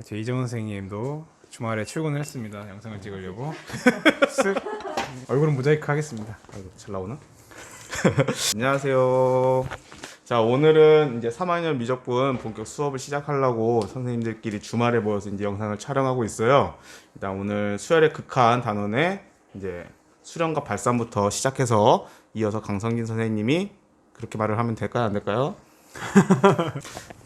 제 이정훈 선생님도 주말에 출근을 했습니다. 영상을 찍으려고. 쓱. 얼굴은 모자이크 하겠습니다. 아이고, 잘 나오나? 안녕하세요. 자, 오늘은 이제 3학년 미적분 본격 수업을 시작하려고 선생님들끼리 주말에 모여서 이제 영상을 촬영하고 있어요. 일단 오늘 수열의 극한 단원의 이제 수련과 발산부터 시작해서 이어서 강성진 선생님이 그렇게 말을 하면 될까요? 안 될까요?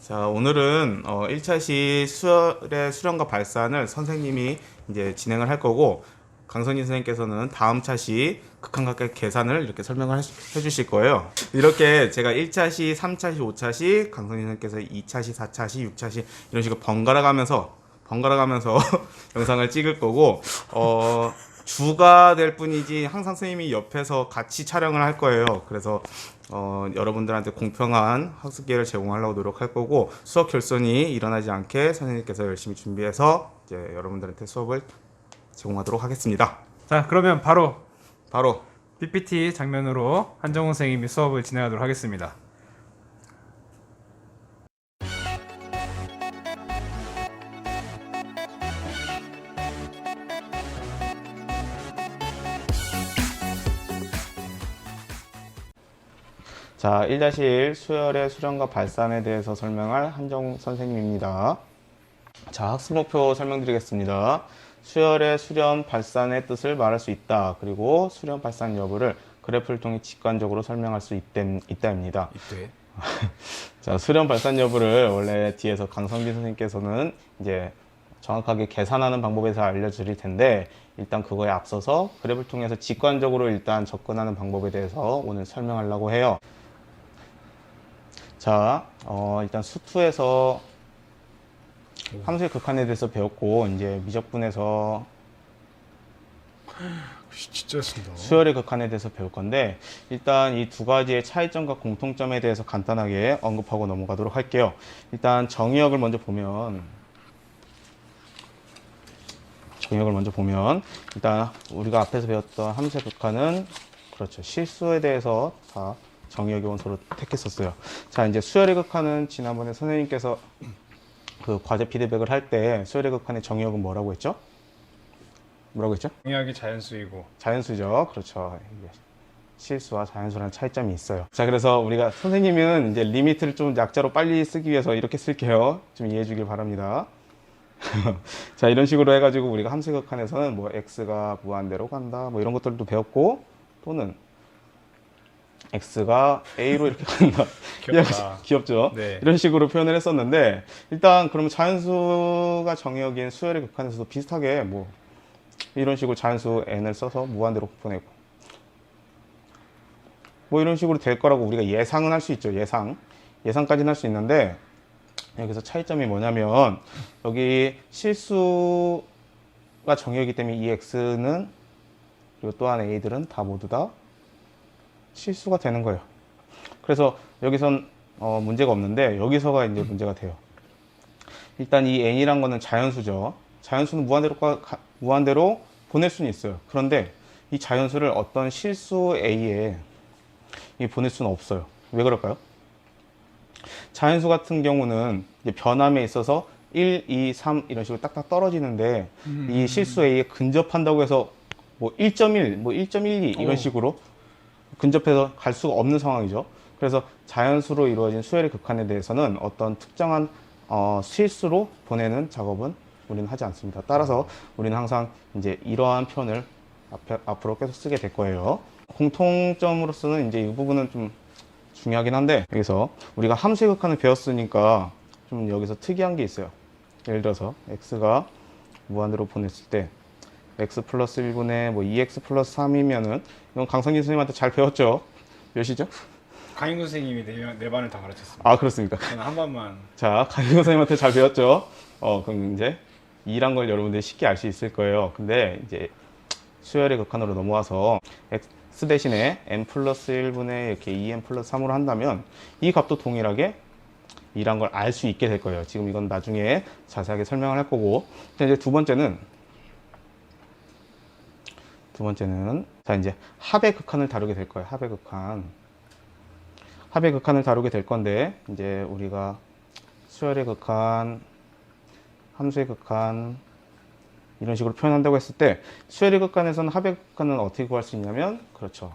자, 오늘은 1차시 수열의 수련과 발산을 선생님이 이제 진행을 할 거고, 강선진 선생님께서는 다음 차시 극한각의 계산을 이렇게 설명을 해주실 거예요. 이렇게 제가 1차시, 3차시, 5차시, 강선진 선생님께서 2차시, 4차시, 6차시 이런 식으로 번갈아 가면서 영상을 찍을 거고, 주가 될 뿐이지 항상 선생님이 옆에서 같이 촬영을 할 거예요. 그래서 여러분들한테 공평한 학습 기회를 제공하려고 노력할 거고, 수업 결손이 일어나지 않게 선생님께서 열심히 준비해서 이제 여러분들한테 수업을 제공하도록 하겠습니다. 자, 그러면 바로 PPT 장면으로 한정훈 선생님이 수업을 진행하도록 하겠습니다. 자, 1-1 수열의 수련과 발산에 대해서 설명할 한정훈 선생님입니다. 자, 학습 목표 설명드리겠습니다. 수열의 수련, 발산의 뜻을 말할 수 있다. 그리고 수련, 발산 여부를 그래프를 통해 직관적으로 설명할 수 있다입니다. 이때 자, 수련, 발산 여부를 원래 뒤에서 강성진 선생님께서는 이제 정확하게 계산하는 방법에 대해서 알려드릴 텐데, 일단 그거에 앞서서 그래프를 통해서 직관적으로 일단 접근하는 방법에 대해서 오늘 설명하려고 해요. 자, 일단 수투에서 함수의 극한에 대해서 배웠고, 이제 미적분에서 진짜 습니다. 수열의 극한에 대해서 배울 건데, 일단 이 두 가지의 차이점과 공통점에 대해서 간단하게 언급하고 넘어가도록 할게요. 일단 정의역을 먼저 보면 일단 우리가 앞에서 배웠던 함수의 극한은 그렇죠, 실수에 대해서 다 정의역의 원소로 택했었어요. 자, 이제 수열의 극한은 지난번에 선생님께서 그 과제 피드백을 할 때 수열의 극한의 정의역은 뭐라고 했죠? 정의역이 자연수이고 자연수죠. 그렇죠. 이게 실수와 자연수라는 차이점이 있어요. 자, 그래서 우리가 선생님은 이제 리미트를 좀 약자로 빨리 쓰기 위해서 이렇게 쓸게요. 좀 이해해 주길 바랍니다. 자, 이런 식으로 해가지고 우리가 함수의 극한에서는 뭐 x가 무한대로 간다, 뭐 이런 것들도 배웠고, 또는 x가 a로 이렇게 간다. 귀엽다. 귀엽죠? 네. 이런 식으로 표현을 했었는데, 일단 그러면 자연수가 정의역인 수열의 극한에서도 비슷하게 뭐 이런 식으로 자연수 n을 써서 무한대로 보내고, 뭐 이런 식으로 될 거라고 우리가 예상은 할 수 있죠. 예상까지는 할 수 있는데, 여기서 차이점이 뭐냐면, 여기 실수가 정의역이기 때문에 이 x는, 그리고 또한 a들은 다 모두 다 실수가 되는 거예요. 그래서 여기선 문제가 없는데, 여기서가 이제 문제가 돼요. 일단 이 n이란 거는 자연수죠. 자연수는 무한대로 보낼 수는 있어요. 그런데 이 자연수를 어떤 실수 a에 보낼 수는 없어요. 왜 그럴까요? 자연수 같은 경우는 이제 변함에 있어서 1, 2, 3 이런 식으로 딱딱 떨어지는데, 이 실수 a에 근접한다고 해서 뭐 1.1, 뭐 1.12 이런 식으로 근접해서 갈 수가 없는 상황이죠. 그래서 자연수로 이루어진 수열의 극한에 대해서는 어떤 특정한 실수로 보내는 작업은 우리는 하지 않습니다. 따라서 우리는 항상 이제 이러한 표현을 앞으로 계속 쓰게 될 거예요. 공통점으로서는 이제 이 부분은 좀 중요하긴 한데, 여기서 우리가 함수의 극한을 배웠으니까 좀 여기서 특이한 게 있어요. 예를 들어서 x가 무한대로 보냈을 때 x 플러스 1분의 뭐 2x 플러스 3이면은, 이건 강성진 선생님한테 잘 배웠죠? 몇이죠? 강인구 선생님이 네 반을 다 가르쳤습니다. 아, 그렇습니까? 저는 한 반만. 자, 강인구 선생님한테 잘 배웠죠? 그럼 이제 2란 걸 여러분들이 쉽게 알 수 있을 거예요. 근데 이제 수열의 극한으로 넘어와서 x 대신에 n 플러스 1분의 이렇게 2n 플러스 3으로 한다면, 이 값도 동일하게 2란 걸 알 수 있게 될 거예요. 지금 이건 나중에 자세하게 설명을 할 거고. 이제 두 번째는 자, 이제 합의 극한을 다루게 될 거예요. 합의 극한을 다루게 될 건데, 이제 우리가 수열의 극한 함수의 극한 이런 식으로 표현한다고 했을 때 수열의 극한에서는 합의 극한은 어떻게 구할 수 있냐면 그렇죠.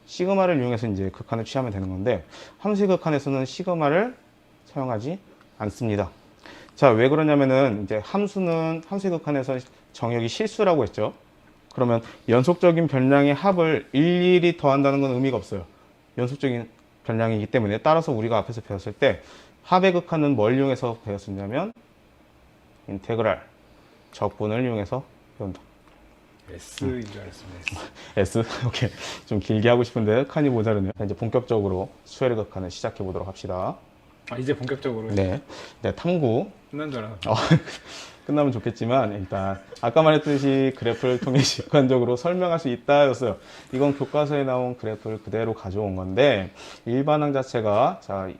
시그마를 이용해서 이제 극한을 취하면 되는 건데 함수의 극한에서는 시그마를 사용하지 않습니다. 자, 왜 그러냐면은 이제 함수의 극한에서 정역이 실수라고 했죠. 그러면 연속적인 변량의 합을 일일이 더한다는 건 의미가 없어요. 연속적인 변량이기 때문에 따라서 우리가 앞에서 배웠을 때 합의 극한은 뭘 이용해서 배웠었냐면 인테그랄 적분을 이용해서 배운다. S인 줄 알았습니다. S? 오케이. 좀 길게 하고 싶은데 칸이 모자르네요. 이제 본격적으로 수열의 극한을 시작해 보도록 합시다. 아, 이제 본격적으로 네. 탐구 끝난 줄 알았는데. 끝나면 좋겠지만 일단 아까 말했듯이 그래프를 통해 직관적으로 설명할 수 있다였어요. 이건 교과서에 나온 그래프를 그대로 가져온 건데 일반항 자체가 자,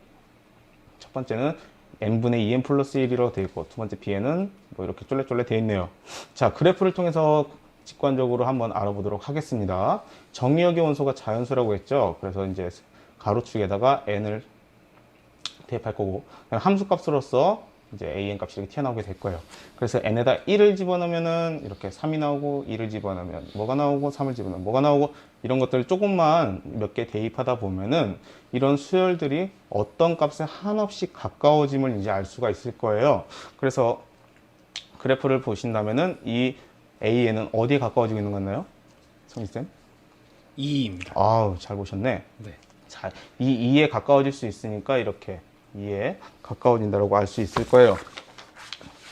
첫 번째는 n분의 2n 플러스 1이라고 되어 있고 두 번째 bn은 뭐 이렇게 쫄래쫄래 되어 있네요. 자, 그래프를 통해서 직관적으로 한번 알아보도록 하겠습니다. 정의역의 원소가 자연수라고 했죠. 그래서 이제 가로축에다가 n을 대입할 거고 함수값으로서 이제 an 값이 이렇게 튀어나오게 될 거예요. 그래서 n에다 1을 집어넣으면은 이렇게 3이 나오고 2를 집어넣으면 뭐가 나오고 3을 집어넣으면 뭐가 나오고 이런 것들을 조금만 몇 개 대입하다 보면은 이런 수열들이 어떤 값에 한없이 가까워짐을 이제 알 수가 있을 거예요. 그래서 그래프를 보신다면은 이 AN은 어디에 가까워지고 있는 건가요? 성희쌤? 2입니다. 아우, 잘 보셨네. 네. 자, 이 2에 가까워질 수 있으니까 이렇게 2에 가까워진다고 알 수 있을 거예요.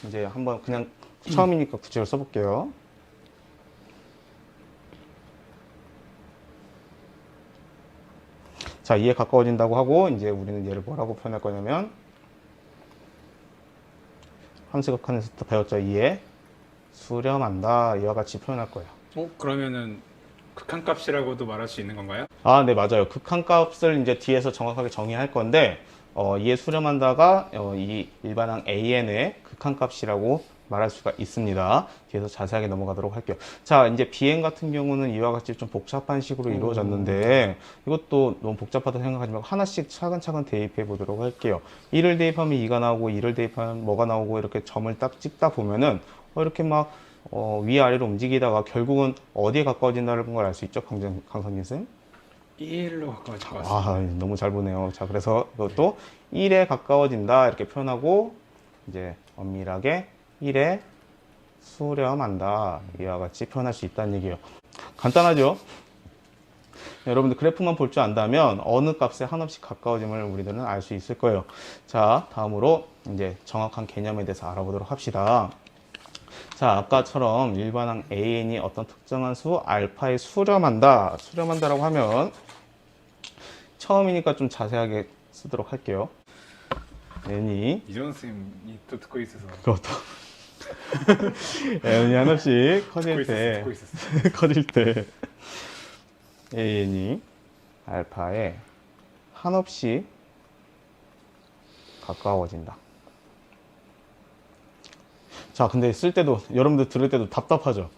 이제 한번 그냥 처음이니까 구체적으로 써볼게요. 자, 2에 가까워진다고 하고 이제 우리는 얘를 뭐라고 표현할 거냐면 함수극한에서 또 배웠죠. 2에 수렴한다 이와 같이 표현할 거예요. 그러면은 극한값이라고도 말할 수 있는 건가요? 아, 네, 맞아요. 극한값을 이제 뒤에서 정확하게 정의할 건데, 이에 수렴한다가 이 일반항 AN의 극한값이라고 말할 수가 있습니다. 뒤에서 자세하게 넘어가도록 할게요. 자, 이제 BN 같은 경우는 이와 같이 좀 복잡한 식으로 이루어졌는데, 이것도 너무 복잡하다고 생각하지 말고 하나씩 차근차근 대입해 보도록 할게요. 1을 대입하면 2가 나오고, 2를 대입하면 뭐가 나오고, 이렇게 점을 딱 찍다 보면은, 이렇게 막 위아래로 움직이다가 결국은 어디에 가까워진다는 걸 알 수 있죠, 강성진 쌤? 1로 가까워질 것 같습니다. 아, 너무 잘 보네요. 자, 그래서 이것도 1에 가까워진다 이렇게 표현하고 이제 엄밀하게 1에 수렴한다 이와 같이 표현할 수 있다는 얘기예요. 간단하죠? 여러분들 그래프만 볼 줄 안다면 어느 값에 한없이 가까워짐을 우리들은 알 수 있을 거예요. 자, 다음으로 이제 정확한 개념에 대해서 알아보도록 합시다. 자, 아까처럼 일반항 AN이 어떤 특정한 수 알파에 수렴한다라고 하면 처음이니까 좀 자세하게 쓰도록 할게요. n이 이전 쌤이 또 듣고 있어서 그것도 n이 한없이 커질 듣고 있었어. 커질 때 an이 알파에 한없이 가까워진다. 자, 근데 쓸 때도 여러분들 들을 때도 답답하죠.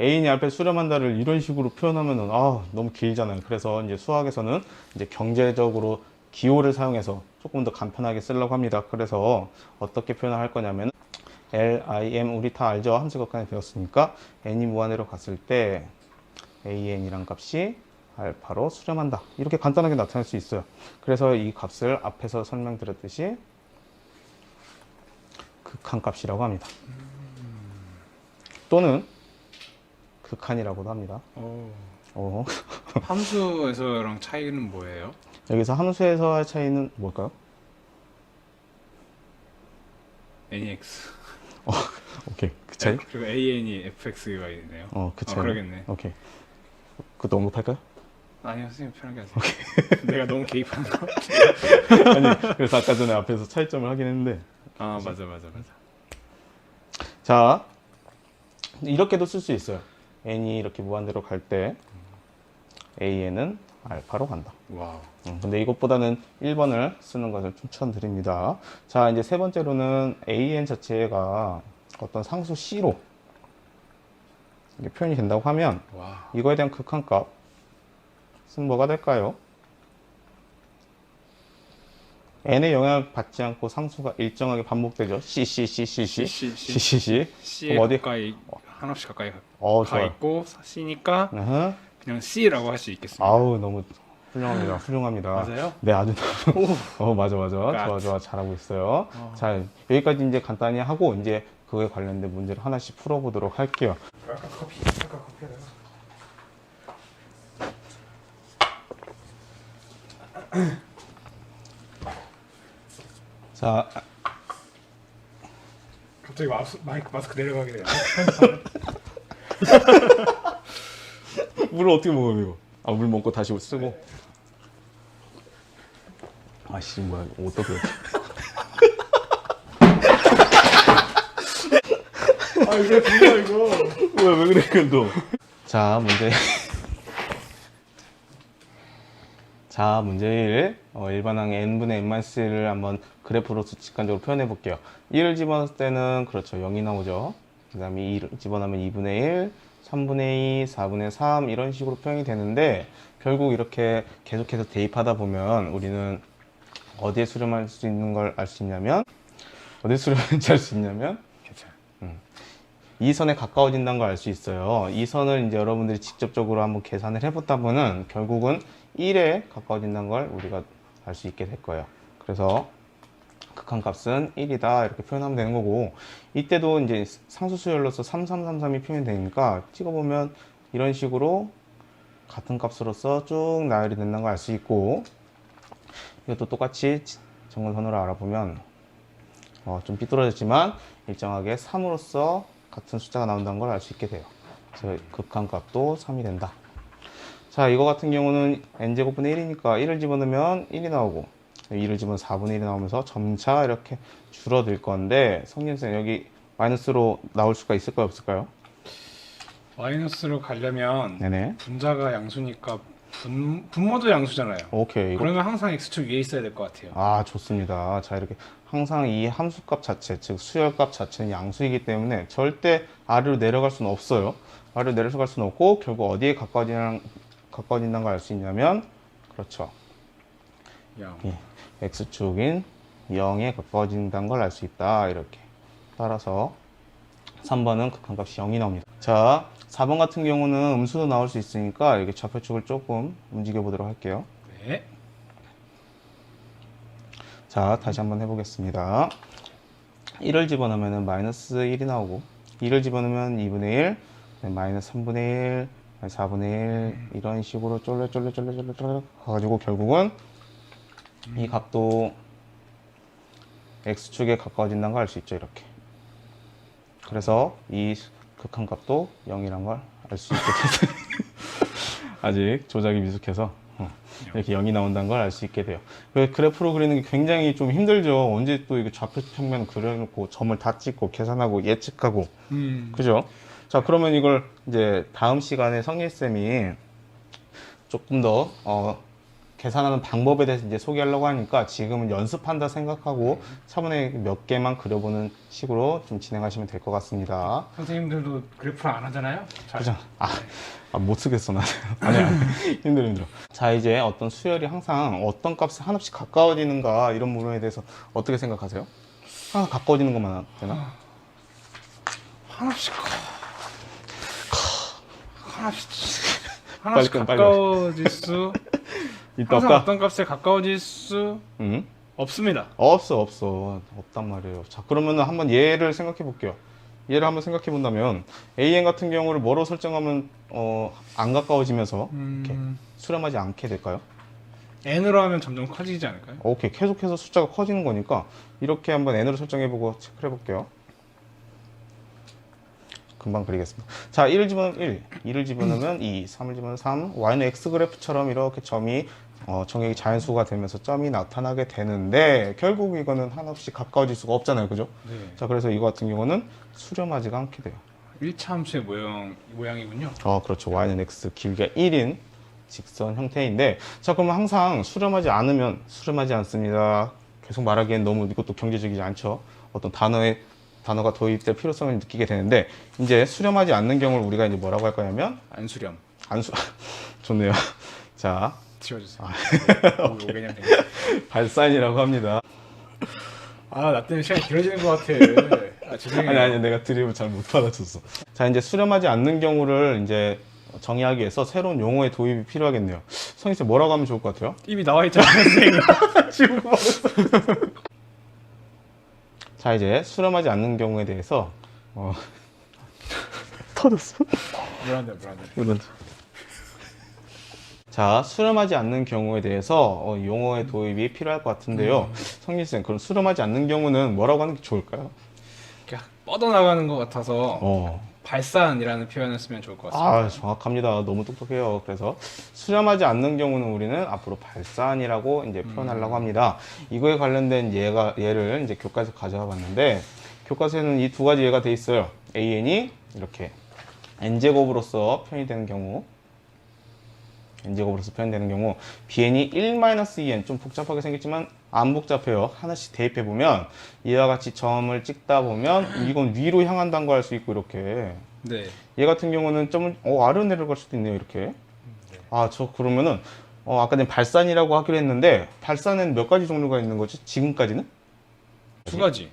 A인이 알파에 수렴한다를 이런 식으로 표현하면은 너무 길잖아요. 그래서 이제 수학에서는 이제 경제적으로 기호를 사용해서 조금 더 간편하게 쓰려고 합니다. 그래서 어떻게 표현을 할 거냐면 LIM 우리 다 알죠? 함수극한에 배웠으니까 n이 무한대로 갔을 때 AN이란 값이 알파로 수렴한다. 이렇게 간단하게 나타낼 수 있어요. 그래서 이 값을 앞에서 설명드렸듯이 극한값이라고 합니다. 또는 극한이라고도 합니다. 함수에서랑 차이는 뭐예요? 여기서 함수에서의 차이는 뭘까요? NEX. 오케이, 그 차이? 그리고 AN이 FX가 있네요. 그 차이. 그러겠네. 오케이. 그것도 언급할까요? 아니요, 선생님 편하게 하세요. 내가 너무 개입하는 거? 아니, 그래서 아까 전에 앞에서 차이점을 하긴 했는데. 아, 맞아. 자, 이렇게도 쓸 수 있어요. n이 이렇게 무한대로 갈 때 an은 알파로 간다. 와우. 근데 이것보다는 1번을 쓰는 것을 추천드립니다. 자, 이제 세 번째로는 an 자체가 어떤 상수 c로 이게 표현이 된다고 하면 와. 이거에 대한 극한값은 뭐가 될까요? n의 영향을 받지 않고 상수가 일정하게 반복되죠. c. C에 어디? 가까이 하나씩 가까이 가 좋아요. 있고 C니까 어허. 그냥 C라고 할 수 있겠습니다. 아우 너무 훌륭합니다. 훌륭합니다. 맞아요? 네, 아주 맞아. 좋아 잘하고 있어요. 자, 여기까지 이제 간단히 하고 이제 그거에 관련된 문제를 하나씩 풀어보도록 할게요. 아까 커피 자, 갑자기 마스크 내려가게 돼요. 물을 어떻게 먹어요 이거? 물 먹고 다시 쓰고. 아씨 뭐야 이거 어떻게? 이게 뭐야 이거? 왜 그래 이건 또? 자 문제. 자 문제 1. 일반항 n분의 n-1을 한번 그래프로서 직관적으로 표현해 볼게요. 1을 집어넣을 때는 그렇죠 0이 나오죠. 그 다음에 2를 집어넣으면 2분의 1, 3분의 2, 4분의 3 이런 식으로 표현이 되는데 결국 이렇게 계속해서 대입하다 보면 우리는 어디에 수렴할 수 있는 걸 알 수 있냐면 어디에 수렴할지 알 수 있냐면 이 선에 가까워진다는 걸 알 수 있어요. 이 선을 이제 여러분들이 직접적으로 한번 계산을 해보다 보면 결국은 1에 가까워진다는 걸 우리가 알 수 있게 될 거예요. 그래서 극한값은 1이다 이렇게 표현하면 되는 거고 이때도 이제 상수수열로서 3333이 표현이 되니까 찍어보면 이런 식으로 같은 값으로서 쭉 나열이 된다는 걸 알 수 있고 이것도 똑같이 정근선으로 알아보면 좀 삐뚤어졌지만 일정하게 3으로서 같은 숫자가 나온다는 걸 알 수 있게 돼요. 그래서 극한값도 3이 된다. 자 이거 같은 경우는 n제곱분의 1이니까 1을 집어넣으면 1이 나오고 2를 집어넣으면 4분의 1이 나오면서 점차 이렇게 줄어들 건데 성님쌤 여기 마이너스로 나올 수가 있을까요 없을까요? 마이너스로 가려면 네네. 분자가 양수니까 분모도 양수잖아요. 오케이. 그러면 항상 x축 위에 있어야 될 것 같아요. 좋습니다. 자 이렇게 항상 이 함수값 자체 즉 수열값 자체는 양수이기 때문에 절대 아래로 내려갈 수는 없어요. 아래로 내려갈 수는 없고 결국 어디에 가까워진다는 걸 알 수 있냐면 그렇죠. x축인 0에 가까워진다는 걸 알 수 있다. 이렇게 따라서 3번은 극한값이 0이 나옵니다. 자 4번 같은 경우는 음수도 나올 수 있으니까 이렇게 좌표축을 조금 움직여 보도록 할게요. 네. 자 다시 한번 해보겠습니다. 1을 집어넣으면 마이너스 1이 나오고 2를 집어넣으면 2분의 1, 마이너스 3분의 1, 4분의 1 이런 식으로 쫄래 가가지고 결국은 이 값도 x축에 가까워진다는 걸 알 수 있죠. 이렇게. 그래서 이 극한값도 0이란 걸 알 수 있게 됐어요. 아직 조작이 미숙해서 이렇게 0이 나온다는 걸 알 수 있게 돼요. 그래프로 그리는 게 굉장히 좀 힘들죠. 언제 또 이거 좌표 평면 그려놓고 점을 다 찍고 계산하고 예측하고 그죠? 자 그러면 이걸 이제 다음 시간에 성일쌤이 조금 더 계산하는 방법에 대해서 이제 소개하려고 하니까 지금은 연습한다 생각하고 차분하게 몇 개만 그려보는 식으로 좀 진행하시면 될 것 같습니다. 선생님들도 그래프를 안 하잖아요. 그죠? 못 쓰겠어 나. 아니 힘들어. 자 이제 어떤 수열이 항상 어떤 값에 한없이 가까워지는가 이런 부분에 대해서 어떻게 생각하세요? 항상 가까워지는 것만 되나? 하나씩 빨리 끊어, 빨리. 가까워질 수 있다 항상 없다? 어떤 값에 가까워질 수 없습니다. 없어 없단 말이에요. 자 그러면 한번 얘를 생각해 볼게요. 얘를 한번 생각해 본다면 AN 같은 경우를 뭐로 설정하면 안 가까워지면서 이렇게 수렴하지 않게 될까요? n으로 하면 점점 커지지 않을까요? 오케이 계속해서 숫자가 커지는 거니까 이렇게 한번 n으로 설정해 보고 체크해 볼게요. 금방 그리겠습니다. 자 1을 집어넣으면 1, 2를 집어넣으면 2, 3을 집어넣으면 3 y는 x 그래프처럼 이렇게 점이 정액이 자연수가 되면서 점이 나타나게 되는데 결국 이거는 한없이 가까워질 수가 없잖아요. 그죠? 네. 자 그래서 이거 같은 경우는 수렴하지가 않게 돼요. 1차 함수의 모양이군요. 그렇죠. y는 x 길이가 1인 직선 형태인데 자 그러면 항상 수렴하지 않으면 수렴하지 않습니다. 계속 말하기엔 너무 이것도 경제적이지 않죠. 어떤 단어가 도입될 필요성을 느끼게 되는데 이제 수렴하지 않는 경우를 우리가 이제 뭐라고 할 거냐면 안수렴. 좋네요. 자 지워주세요. 아. 오, 그냥 발산이라고 합니다. 아나 때문에 시간이 길어지는 것 같아. 아 죄송해요. 아니 내가 드립을 잘 못 받아줬어. 자 이제 수렴하지 않는 경우를 이제 정의하기 위해서 새로운 용어의 도입이 필요하겠네요. 성희 씨 뭐라고 하면 좋을 것 같아요? 이미 나와 있잖아요, 선생님. 지우고 버렸어. 자 이제 수렴하지 않는 경우에 대해서 터졌어. 물한대. 자 수렴하지 않는 경우에 대해서 용어의 도입이 필요할 것 같은데요. 성민 쌤 그럼 수렴하지 않는 경우는 뭐라고 하는 게 좋을까요? 그냥 뻗어나가는 것 같아서 발산이라는 표현을 쓰면 좋을 것 같습니다. 아 정확합니다. 너무 똑똑해요. 그래서 수렴하지 않는 경우는 우리는 앞으로 발산이라고 이제 표현하려고 합니다. 이거에 관련된 예를 이제 교과서 가져와 봤는데 교과서에는 이 두 가지 예가 돼 있어요. an이 이렇게 n제곱으로서 표현이 되는 경우, n제곱으로서 표현되는 경우, bn이 1-2n 좀 복잡하게 생겼지만 안 복잡해요. 하나씩 대입해 보면 이와 같이 점을 찍다 보면 이건 위로 향한다는 걸 알 수 있고 이렇게. 네. 얘 같은 경우는 점을 아래로 내려갈 수도 있네요. 이렇게. 아, 저 그러면은 아까 전에 발산이라고 하기로 했는데 발산은 몇 가지 종류가 있는 거지? 지금까지는? 두 가지.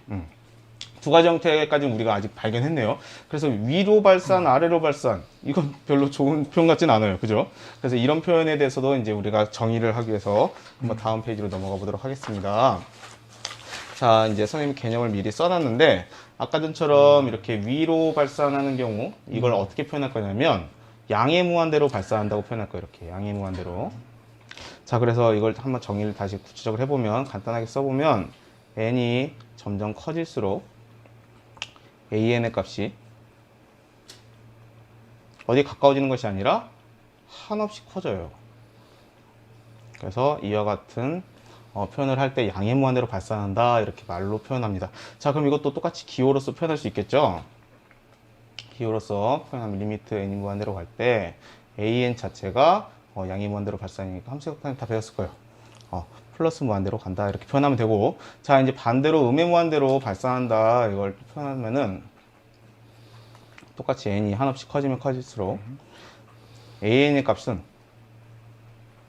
두 가지 형태까지는 우리가 아직 발견했네요. 그래서 위로 발산, 아래로 발산. 이건 별로 좋은 표현 같진 않아요. 그죠? 그래서 이런 표현에 대해서도 이제 우리가 정의를 하기 위해서 한번 다음 페이지로 넘어가 보도록 하겠습니다. 자, 이제 선생님 개념을 미리 써놨는데 아까 전처럼 이렇게 위로 발산하는 경우 이걸 어떻게 표현할 거냐면 양의 무한대로 발산한다고 표현할 거예요. 이렇게 양의 무한대로. 자, 그래서 이걸 한번 정의를 다시 구체적으로 해보면 간단하게 써보면 n이 점점 커질수록 an의 값이 어디 가까워지는 것이 아니라 한없이 커져요. 그래서 이와 같은 표현을 할 때 양의 무한대로 발산한다 이렇게 말로 표현합니다. 자 그럼 이것도 똑같이 기호로서 표현할 수 있겠죠. 기호로서 표현하면 리미트 n이 무한대로 갈 때 an 자체가 양의 무한대로 발산이니까 함수각탄 다 배웠을 거예요. 플러스 무한대로 간다 이렇게 표현하면 되고, 자 이제 반대로 음의 무한대로 발산한다 이걸 표현하면은 똑같이 n이 한없이 커지면 커질수록 an의 값은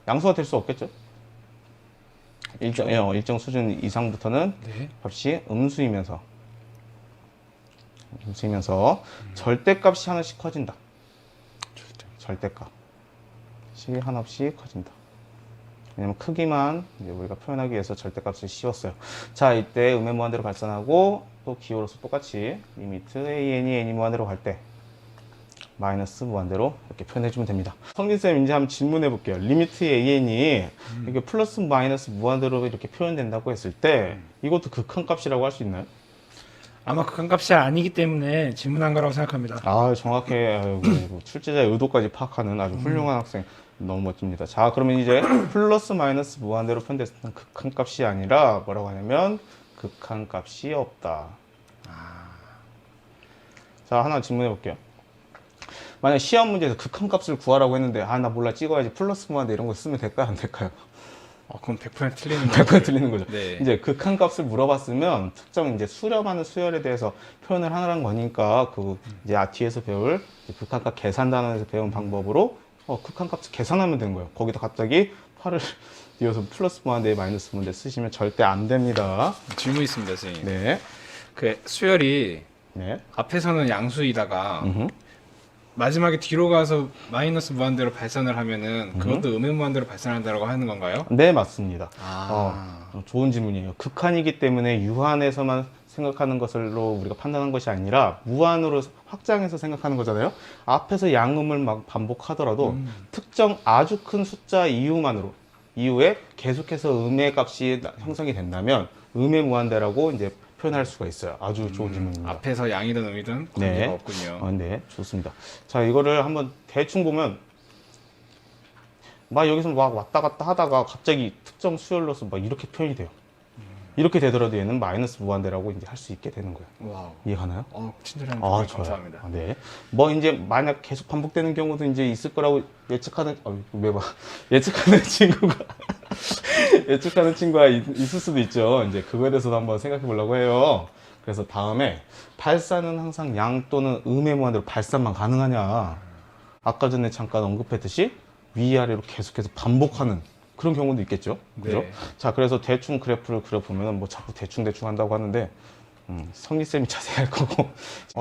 양수가 될 수 없겠죠. 일정 수준 이상부터는 네. 값이 음수이면서 절대값이 하나씩 커진다. 절대값이 한없이 커진다. 왜냐면 크기만 이제 우리가 표현하기 위해서 절대값을 씌웠어요. 자, 이때 음의 무한대로 발산하고 또 기호로서 똑같이 리미트 an이 n이 무한대로 갈 때 마이너스 무한대로 이렇게 표현해주면 됩니다. 성진쌤 이제 한번 질문해 볼게요. 리미트 an이 이게 플러스 마이너스 무한대로 이렇게 표현된다고 했을 때 이것도 극한값이라고 할 수 있나요? 아마 극한값이 아니기 때문에 질문한 거라고 생각합니다. 아 정확해. 아이고, 출제자의 의도까지 파악하는 아주 훌륭한 학생. 너무 멋집니다. 자 그러면 이제 플러스 마이너스 무한대로 표현됐을 때는 극한값이 아니라 뭐라고 하냐면 극한값이 없다. 자 하나 질문해 볼게요. 만약 시험 문제에서 극한값을 구하라고 했는데 나 몰라 찍어야지 플러스 무한대 이런 거 쓰면 될까요 안 될까요? 그럼 100% 틀리는 거죠. 100% 틀리는 거죠. 네. 이제 극한값을 물어봤으면 특정 이제 수렴하는 수열에 대해서 표현을 하는 거니까 이제 뒤에서 배울 극한값 계산 단원에서 배운 방법으로 극한값을 계산하면 되는 거예요. 거기다 갑자기 8을 띄워서 플러스 무한대 마이너스 무한대 쓰시면 절대 안 됩니다. 질문 있습니다, 선생님. 네. 그 수열이 네. 앞에서는 양수이다가 마지막에 뒤로 가서 마이너스 무한대로 발산을 하면은 그것도 음의 무한대로 발산한다고 하는 건가요? 네, 맞습니다. 아. 좋은 질문이에요. 극한이기 때문에 유한에서만 생각하는 것으로 우리가 판단한 것이 아니라 무한으로 확장해서 생각하는 거잖아요. 앞에서 양음을 막 반복하더라도 특정 아주 큰 숫자 이후에 계속해서 음의 값이 형성이 된다면 음의 무한대라고 이제 표현할 수가 있어요. 아주 좋은 질문입니다. 앞에서 양이든 음이든 관계가 없군요. 네, 좋습니다. 자, 이거를 한번 대충 보면 막 여기서 막 왔다 갔다 하다가 갑자기 특정 수열로서 막 이렇게 표현이 돼요. 이렇게 되더라도 얘는 마이너스 무한대라고 이제 할 수 있게 되는 거예요. 와우. 이해가나요? 친절한 좋아요. 감사합니다. 네. 뭐 이제 만약 계속 반복되는 경우도 이제 있을 거라고 예측하는 예측하는 친구가 있을 수도 있죠. 이제 그거에 대해서도 한번 생각해 보려고 해요. 그래서 다음에 발산은 항상 양 또는 음의 무한대로 발산만 가능하냐? 아까 전에 잠깐 언급했듯이 위아래로 계속해서 반복하는 그런 경우도 있겠죠. 그죠? 네. 자, 그래서 대충 그래프를 그려보면 뭐 자꾸 대충 한다고 하는데, 성리쌤이 자세히 할 거고.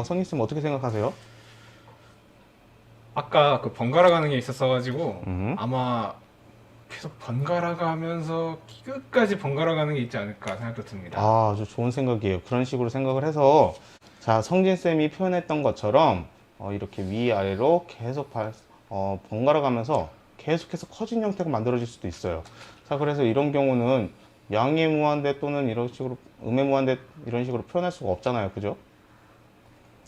성리쌤 어떻게 생각하세요? 아까 그 번갈아 가는 게 있었어가지고 음. 아마 계속 번갈아 가면서 끝까지 번갈아 가는 게 있지 않을까 생각도 듭니다. 아주 좋은 생각이에요. 그런 식으로 생각을 해서, 자, 성진쌤이 표현했던 것처럼, 이렇게 위아래로 계속 번갈아 가면서 계속해서 커진 형태가 만들어질 수도 있어요. 자, 그래서 이런 경우는 양의 무한대 또는 이런 식으로 음의 무한대 이런 식으로 표현할 수가 없잖아요. 그죠?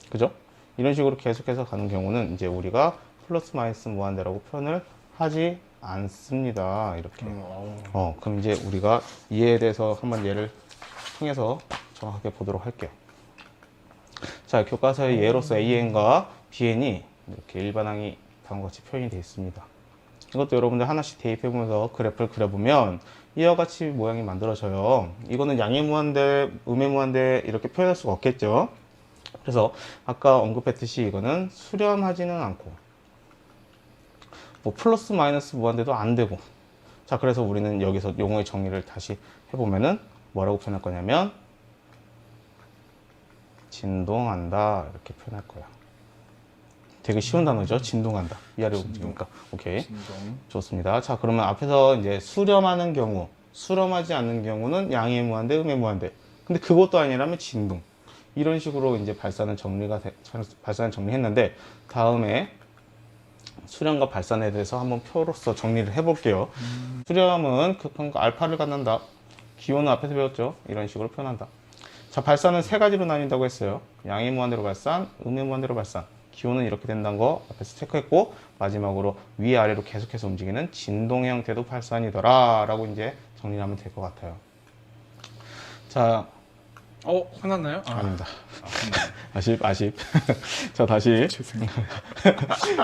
그죠? 이런 식으로 계속해서 가는 경우는 이제 우리가 플러스 마이너스 무한대라고 표현을 하지 않습니다. 이렇게. 그럼 이제 우리가 이해에 대해서 한번 예를 통해서 정확하게 보도록 할게요. 자, 교과서의 예로서 AN과 BN이 이렇게 일반항이 다음과 같이 표현이 되어 있습니다. 이것도 여러분들 하나씩 대입해보면서 그래프를 그려보면 이와 같이 모양이 만들어져요. 이거는 양의 무한대, 음의 무한대 이렇게 표현할 수가 없겠죠. 그래서 아까 언급했듯이 이거는 수렴하지는 않고 뭐 플러스 마이너스 무한대도 안 되고, 자, 그래서 우리는 여기서 용어의 정의를 다시 해보면은 뭐라고 표현할 거냐면 진동한다 이렇게 표현할 거야. 되게 쉬운 단어죠. 진동한다. 위아래로 움직이니까. 오케이. 진동. 좋습니다. 자, 그러면 앞에서 이제 수렴하는 경우, 수렴하지 않는 경우는 양의 무한대, 음의 무한대. 근데 그것도 아니라면 진동. 이런 식으로 이제 발산을 정리했는데, 다음에 수렴과 발산에 대해서 한번 표로서 정리를 해볼게요. 수렴은 급함과 알파를 갖는다. 기호는 앞에서 배웠죠. 이런 식으로 표현한다. 자, 발산은 세 가지로 나뉜다고 했어요. 양의 무한대로 발산, 음의 무한대로 발산. 기호는 이렇게 된다는 거 앞에서 체크했고, 마지막으로 위아래로 계속해서 움직이는 진동 형태도 발산이더라 라고 이제 정리를 하면 될 것 같아요. 자, 화났나요? 아닙니다. 혼나요. 아쉽. 자, 다시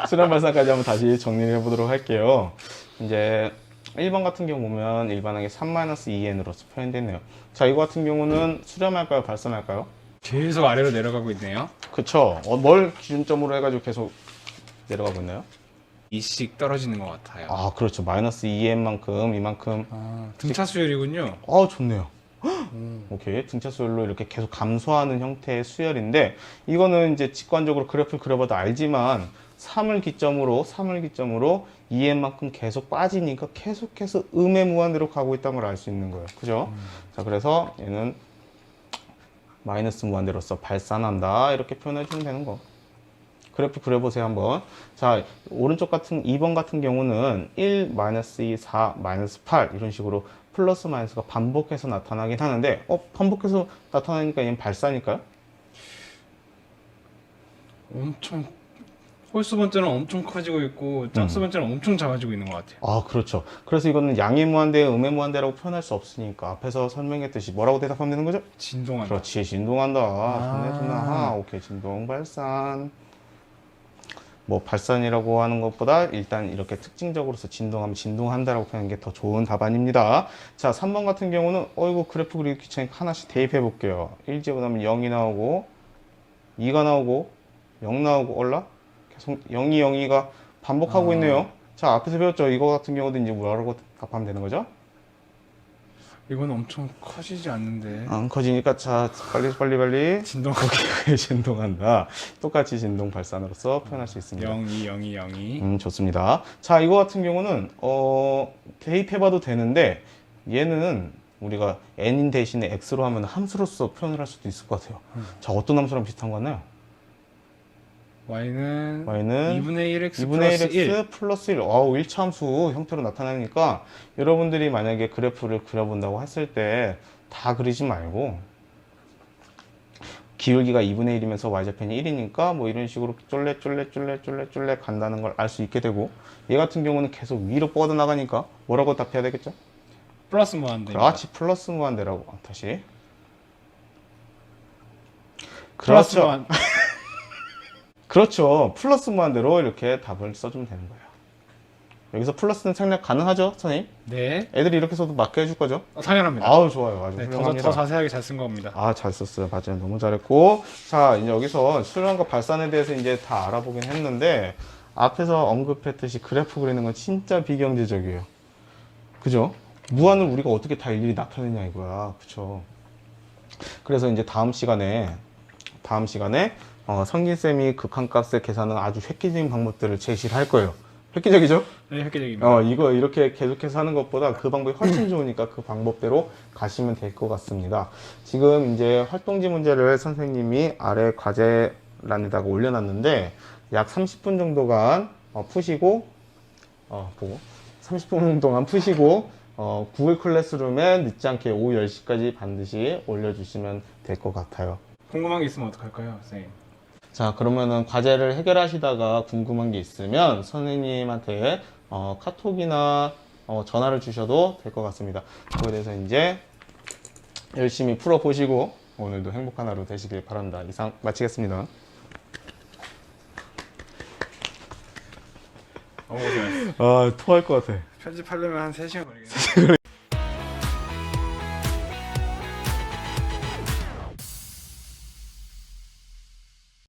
수렴 발산까지 한번 다시 정리를 해보도록 할게요. 이제 1번 같은 경우 보면 일반항이 3-2n으로서 표현되네요. 자, 이거 같은 경우는 수렴할까요? 발산할까요? 계속 아래로 내려가고 있네요. 그쵸. 뭘 기준점으로 해가지고 계속 내려가고 있나요? 2씩 떨어지는 것 같아요. 아, 그렇죠. 마이너스 2n만큼, 이만큼. 등차 수열이군요. 좋네요. 오케이. 등차 수열로 이렇게 계속 감소하는 형태의 수열인데, 이거는 이제 직관적으로 그래프를 그려봐도 알지만, 3을 기점으로 2n만큼 계속 빠지니까 계속해서 음의 무한대로 가고 있다는 걸 알 수 있는 거예요. 그죠? 자, 그래서 얘는 마이너스 무한대로서 발산한다. 이렇게 표현해 주면 되는 거. 그래프 그려보세요, 한번. 자, 오른쪽 같은 2번 같은 경우는 1, 마이너스 2, 4, 마이너스 8 이런 식으로 플러스 마이너스가 반복해서 나타나긴 하는데, 반복해서 나타나니까 얘는 발산일까요? 엄청 홀수 번째는 엄청 커지고 있고 짝수 번째는 엄청 작아지고 있는 것 같아요. 아, 그렇죠. 그래서 이거는 양의 무한대, 음의 무한대라고 표현할 수 없으니까 앞에서 설명했듯이 뭐라고 대답하면 되는 거죠? 진동한다. 그렇지, 진동한다. 좋네. 오케이, 진동 발산. 뭐 발산이라고 하는 것보다 일단 이렇게 특징적으로서 진동하면 진동한다라고 표현하는 게 더 좋은 답안입니다. 자, 3번 같은 경우는 이거 그래프 그리기 귀찮으니까 하나씩 대입해 볼게요. 1제보다면 0이 나오고 2가 나오고 0 나오고 올라? 계속 0이 0이가 반복하고 있네요. 자, 앞에서 배웠죠? 이거 같은 경우도 이제 뭐라고 답하면 되는 거죠? 이건 엄청 커지지 않는데. 안 커지니까 자, 빨리 진동. 오케이, 진동한다. 똑같이 진동 발산으로서 표현할 수 있습니다. 0, 2, 0, 2, 0, 2. 좋습니다. 자, 이거 같은 경우는 대입해봐도 되는데 얘는 우리가 n인 대신에 x로 하면 함수로서 표현을 할 수도 있을 것 같아요. 자, 어떤 함수랑 비슷한 거 같나요? y는 2분의 1x 1x 1. 플러스 1. 와우, 1차함수 형태로 나타나니까 여러분들이 만약에 그래프를 그려본다고 했을 때 다 그리지 말고 기울기가 2분의 1이면서 y좌편이 1이니까 뭐 이런 식으로 쫄래 간다는 걸 알 수 있게 되고, 얘 같은 경우는 계속 위로 뻗어나가니까 뭐라고 답해야 되겠죠? 플러스 무한대. 그렇지, 플러스 무한대라고. 다시. 플러스 그렇죠. 무한. 그렇죠. 플러스 무한대로 이렇게 답을 써주면 되는 거예요. 여기서 플러스는 생략 가능하죠, 선생님? 네. 애들이 이렇게 써도 맞게 해줄 거죠? 당연합니다. 아우, 좋아요. 아주 네, 훌륭합니다. 더 자세하게 잘 쓴 겁니다. 잘 썼어요. 맞아요. 너무 잘했고. 자, 이제 여기서 수렴과 발산에 대해서 이제 다 알아보긴 했는데, 앞에서 언급했듯이 그래프 그리는 건 진짜 비경제적이에요. 그죠? 무한을 우리가 어떻게 다 일일이 나타내냐 이거야. 그쵸? 그래서 이제 다음 시간에 성진쌤이 극한값의 계산은 아주 획기적인 방법들을 제시를 할 거예요. 획기적이죠? 네, 획기적입니다. 이거 이렇게 계속해서 하는 것보다 그 방법이 훨씬 좋으니까 그 방법대로 가시면 될 것 같습니다. 지금 이제 활동지 문제를 선생님이 아래 과제란에다가 올려놨는데 약 30분 정도간 푸시고 30분 동안 푸시고 구글 클래스룸에 늦지 않게 오후 10시까지 반드시 올려주시면 될 것 같아요. 궁금한 게 있으면 어떡할까요, 선생님? 자, 그러면은 과제를 해결하시다가 궁금한 게 있으면 선생님한테 카톡이나 전화를 주셔도 될 것 같습니다. 그거에 대해서 이제 열심히 풀어보시고 오늘도 행복한 하루 되시길 바랍니다. 이상 마치겠습니다. 너무 고생했어. 아, 토할 것 같아. 편집하려면 한 3시간 걸리겠네.